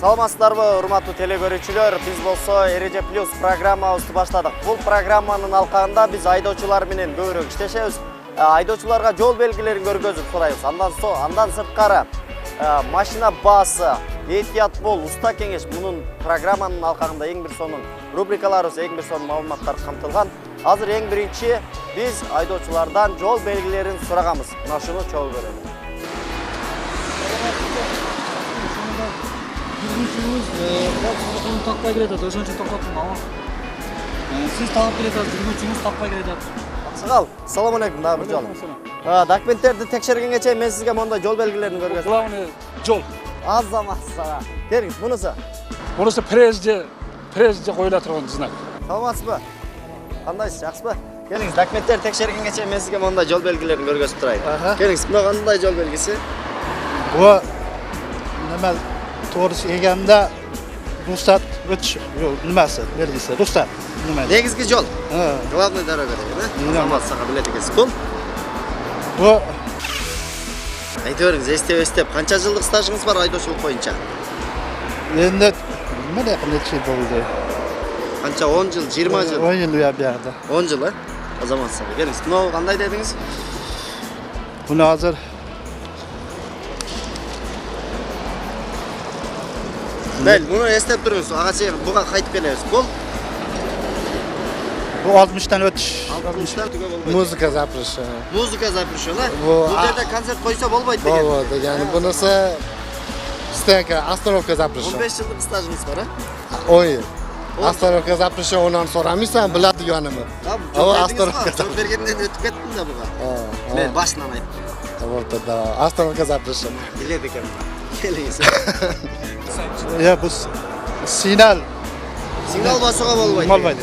Саламатсыздарбы, урматтуу теле көрүүчүлөр? Биз болсо Эреже Плюс программабызды баштадык. Бул программанын алкагында биз айдоочулар менен көбүрөөк иштешебиз. Айдоочуларга жол белгилерин көргөзүп сурайбыз. Андан сырткары машина баасы, этият бол, уста кеңеш мунун программанын алкагында эң бир сонун рубрикаларыбыз, эң бир сонун маалыматтар камтылган. Азыр эң биринчи биз айдоочулардан жол белгилерин сураганбыз. Мына ушуну чогуу көрөлү. Жүргүнчүбүз onu таппай келатат, ошон үчүн токтоттум ага. Сиз таап келатат, жүргүнчүбүз таппай келатат. Аксакал, салам алейкум, дагы бир жолу. Документтерди текшергенге чейин мен сизге мондай жол белгилерин көргөзөм. Главный жол. Азаматсыз ага. Келиңиз, мунусу. Мунусу прежде коюла турган знак. Саламатсызбы? Кандайсыз, жакшысызбы? Келиңиз, документтерди текшергенге чейин мен сизге мондай жол белгилерин көргөзүп турайын. Келиңиз, мына кандай жол белгиси? Bu nima to'g'risi eganda ruxsat o'tish nimasi belgisi ruxsat nima Негизги жол. Главный дорога деген, Азаматсыз ага билет экенсиз. Бул bu айта бериңиз, эстеп, канча жылдык стажыңыз бар айдоочулук боюнча? endi nima deyapti necha yil bo'ldi Канча 10 жыл, 20 жыл? 10 yil u yerda 10 жыл, Азаматсыз ага. Келиңиз, мына кандай дедиңиз? buni hozir Бел, муну эстеп туруңуз. Ага чейин буга кайтып келебиз. Бул bu 60'dan o'tish 60'dan түгө болбойт. Muzika запрещена. Музыка запрещена. Бул Бул жерде концерт койсо болбойт деген. Болбойт. Yani bunisi steka, остановка запрещена. 15 жылдык стажыңыз бар, 10 yil. Остановка запрещена, ondan so'ramaysan, biladiganimi? Остановка. Жооп бергенден өтүп кеттим да буга. Мен башынан айттым. Вот да. Остановка запрещена. Билет экен. Келиңиз. ya bu signal Сигнал басууга болбойт. болбойт.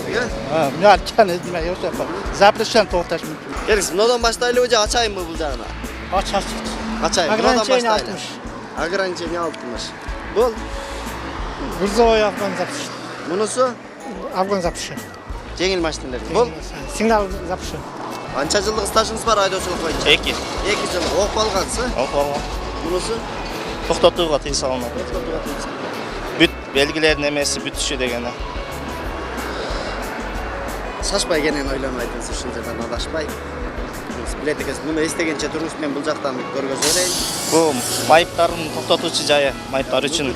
men aytgan nima o'sha запрещен to'xtash mumkin Келиңиз, мындан баштайлыбы же ачайынбы бул жагына? ochasiz Ачайын. Ограничение 60. Ограничение 60. Бул грузовой afg'on запрещен мунусу afg'on запрещен жеңил машиналар. Бул signal запрещен канча жылдык стажыңыз бар айдоочулук боюнча? 2 жыл. Окуп алгансыз? Окуп алгам. Мунусу Токтотууга тыйым салынат. Бүт белгилердин эмеси бүтүшү дегени. Шашпай кенен ойлонбайтыңыз, ушул жерден адашпай. Билет экенсиз, муну эстегенче туруңуз, мен бул жактан көргөзүп берейин. Бул майыптардын токтотуучу жайы, майыптар үчүн.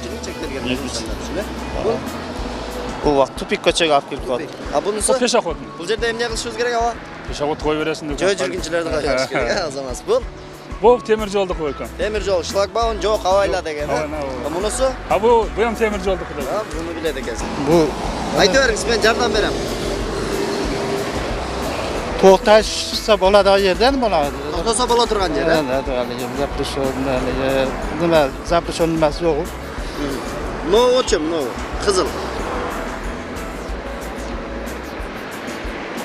Бул убакыт тупик көчөгө алып келип коет. А бунусу? Пешоход. Бул жерде эмне кылышыбыз керек аба? Пешоход кое бересиң деп. Жөө жүргүнчүлөрдү коебуз керек, Азамат. Бул темир жолду койгон. Темир жол, шлагбаун жок, абайла деген. Мунусу? Бул эми темир жолду кылат. Буну билет экенсиз. bu Айта бериңиз, мен жардам берем. to'xtashsa bo'ladigan yerda nima bo'ladi Токтосо боло турган жер, nima запрещен nimasi yo'q Новочу, ново, кызыл.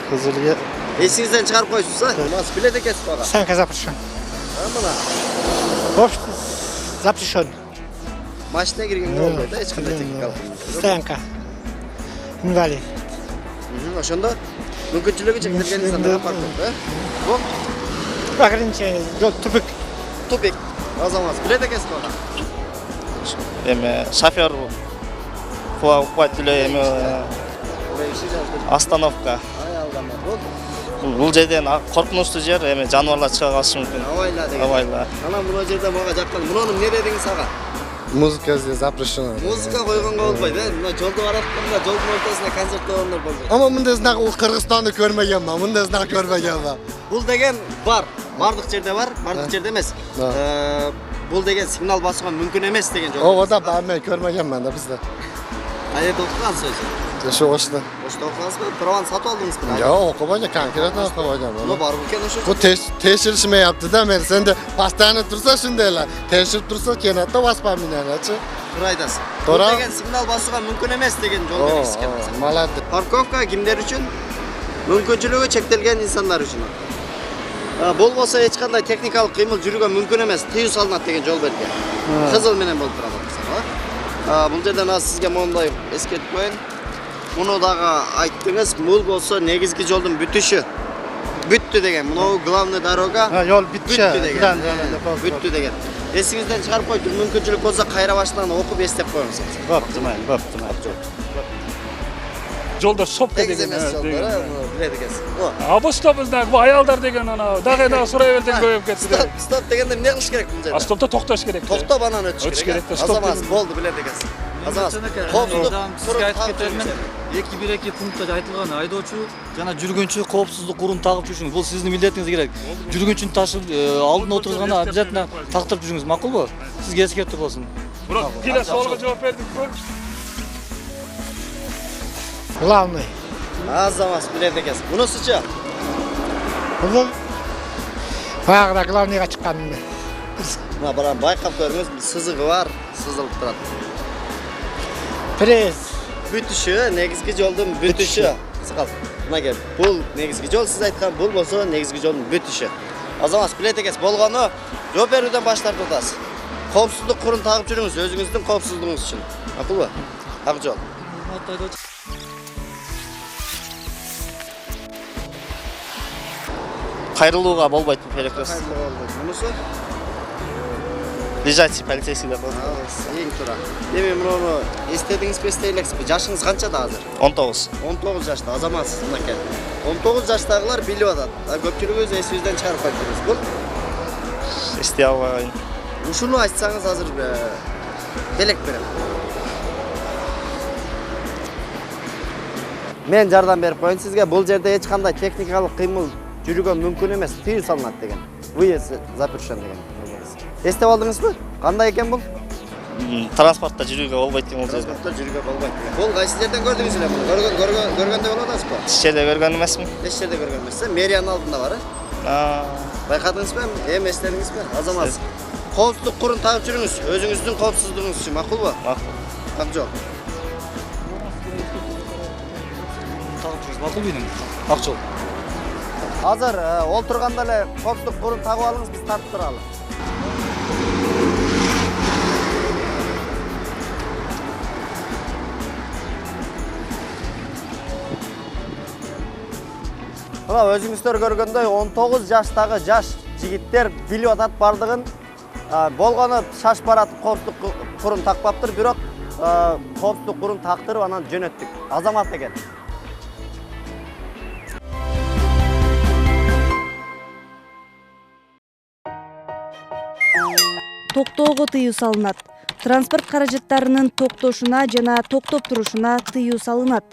qizilga Эсиңизден чыгарып койсуз, Мас билет экенсиз бага. stanka запрещен Мына запрещен машина киргенге болбойт, эч кандай техникалык. stanka invalid Ошондо мүмкүнчүлүгү чектелген инсандарга парковка, Бул ограничение тупик тупик. Азамат, билет экенсиз бага. Эми шофер укпайт эле эми остановка. Бул жерден коркунучтуу жер, эми жаныбарлар чыга калышы мүмкүн. Абайла деген. Абайла. Анан мына жерде мага жаккан. Мунун эмне дедиңиз ага? Muzika здесь запрещена. Музыка койгонго болбойт, Мына жолду баратканда жолдун ортосунда концерт болгондор болбойт. Ama bunday znak Kırgızistan'da görmegenman. Bunday znak görmegenman. Бул деген бар. Бардык жерде бар, бардык жерде эмес. Бул деген сигнал басууга мүмкүн эмес деген жол. O da ben görmegenman da bizde. Кайерде окугансыз өзү? Şu hoştu. Ошто окугансызбы? Праваны сатып алдыңызбы? Ya okumaca konkretно okumaca. Ну бар экен ошо. Bu teşhirişime yaptı da ben sen de pastane tursa şundayla. Teşhir tursa kenatta baspa minanaçı. Туура айтасыз. Туура. Бул деген сигнал басууга мүмкүн эмес деген жол белгиси экен. Молодец. Парковка кимдер үчүн? Мүмкүнчүлүгү чектелген инсандар үчүн. Болбосо эч кандай техникалык кыймыл жүрүүгө мүмкүн эмес, тыюу салынат деген жол белги. Кызыл менен болуп турат аксак. Бул жерден аз сизге моундай эскертип коеюн. Муну дагы айттыңыз, бул болсо негизги жолдун бүтүшү. Бүттү деген. Мынау главный дорога. Yol bitişe. Бүттү деген. Бүттү деген. Эсиңизден чыгарып койду. Мүмкүнчүлүк болсо кайра башынан окуп эстеп коюңуз. Boptu mayli, boptu mayli. Жолдо сопка Тегиз деген. эмес жолдор, билет экенсиз. Автобустабызда бу аялдар деген ана дагы сурай берден көбөйүп кетти. Стоп дегенде эмне кылыш керек бул жерде? Стопто токтош керек. Токтоп анан өтүш керек. да, стоп Азамат деп. болду билет экенсиз. Азамат коопсуздук сизге айтып кетермин. 2-1-2 пунктта айтылган айдоочу жана жүргүнчү коопсуздук курун тагып жүрүшүңүз. Бул сиздин милдетиңиз керек. Жүргүнчүнү ташып алдына отурганда обязательно тактырып жүрүңүз, макулбу? Сизге эскертүү болсун. Бирок келе суалга жооп бердик. Главный. Азамат билет экенсиз. Мунусучу? Bunu bayağıda главныйга çıkkanını. Мына барам байкап көрүңүз, сызыгы бар, сызылып турат. Prez. Бүтүшү, негизги жолдун бүтүшү. Кал. Мына кел. Бул негизги жол, сиз айткан бул болсо негизги жолдун бүтүшү. Азамат билет экенсиз. Болгону жооп берүүдөн баш тартып атасыз. Коопсуздук курун тагып жүрүңүз, өзүңүздүн коопсуздугуңуз үчүн. Макулбу? Ак жол. Кайрылууга болбойт бул перекрес. Мунусу? Лежачий полицейский деп коет. Эң туура. Эми муну эстедиңизби, эстей элексизби? Жашыңыз канчада азыр? 19. 19 жашта азаматсыз мынакей. 19 жаштагылар билип атат. Көпчүлүгүбүз эсибизден чыгарып койдубуз. Бул Эстей албайм. ушуну айтсаңыз азыр белек берем. Мен жардам берип коеюн сизге. Бул жерде эч кандай техникалык кыймыл жүргөн мүмкүн эмес. Тыюу салынат деген. Выезд запрещен деген. Эстеп алдыңызбы? Кандай экен бул? Транспортто жүрүүгө болбойт деген бул жерде. Транспортто жүрүүгө болбойт. Бул кайсы жерден көрдүңүз эле муну? Көргөндө болуп атасызбы? Эч жерде көргөн эмесмин. Эч жерде көргөн эмес. Мэриянын алдында бар, байкадыңызбы? Эми эстедиңизби? Азамат. Коопсуздук курун тагып жүрүңүз. Өзүңүздүн коопсуздугуңуз үчүн, макулбу? Макул. Ак жол. Тагып жүрүңүз, макул менин. Ак жол. Азыр олтурганда эле коопсуздук курун тагып алыңыз, биз тартып туралы. Мына өзүңүздөр көргөндөй 19 жаштагы жаш жигиттер билип атат бардыгын. Болгону шаш баратып коопсуздук курун такпаптыр, бирок коопсуздук курун тактырып анан жөнөттүк. Азамат экен. Токтоого тыюу салынат. Транспорт каражаттарынын токтошуна жана токтоп турушуна тыюу салынат.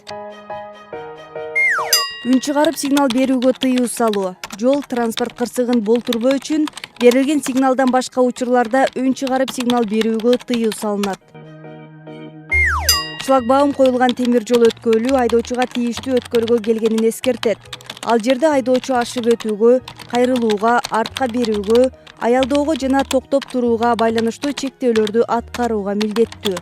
Үн чыгарып сигнал берүүгө тыюу салуу. Жол транспорт кырсыгын болтурбоо үчүн берилген сигналдан башка учурларда үн чыгарып сигнал берүүгө тыюу салынат. Шлагбаум коюлган темир жол өткөлү айдоочуга тийиштүү өткөлгө келгенин эскертет. Ал жерде айдоочу ашып өтүүгө, кайрылууга, артка берүүгө, аялдоого жана токтоп турууга байланыштуу чектөөлөрдү аткарууга милдеттүү.